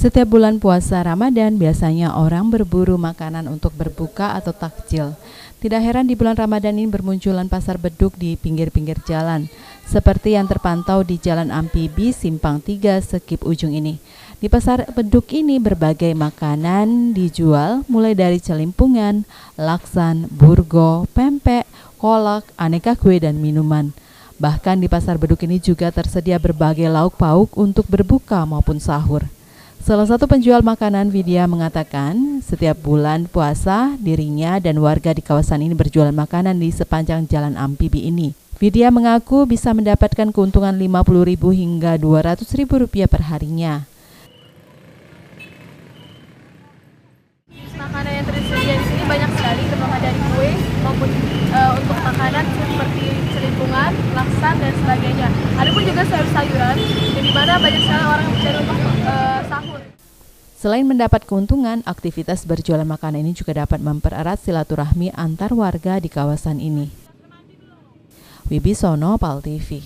Setiap bulan puasa Ramadan, biasanya orang berburu makanan untuk berbuka atau takjil. Tidak heran di bulan Ramadan ini bermunculan pasar beduk di pinggir-pinggir jalan, seperti yang terpantau di Jalan Amfibi Simpang 3 Sekip Ujung ini. Di pasar beduk ini berbagai makanan dijual, mulai dari celimpungan, laksan, burgo, pempek, kolak, aneka kue dan minuman. Bahkan di pasar beduk ini juga tersedia berbagai lauk pauk untuk berbuka maupun sahur. Salah satu penjual makanan Vidya mengatakan setiap bulan puasa dirinya dan warga di kawasan ini berjualan makanan di sepanjang Jalan Amfibi ini. Vidya mengaku bisa mendapatkan keuntungan Rp50.000 hingga Rp200.000 per harinya. Makanan yang tersedia di sini banyak sekali, terutama dari kue maupun untuk makanan seperti celimpungan, laksan dan sebagainya. Ada pun juga sayur-sayuran, di mana banyak sekali orang yang mencari untuk sahur. Selain mendapat keuntungan, aktivitas berjualan makanan ini juga dapat mempererat silaturahmi antar warga di kawasan ini. Wibisono, PAL TV.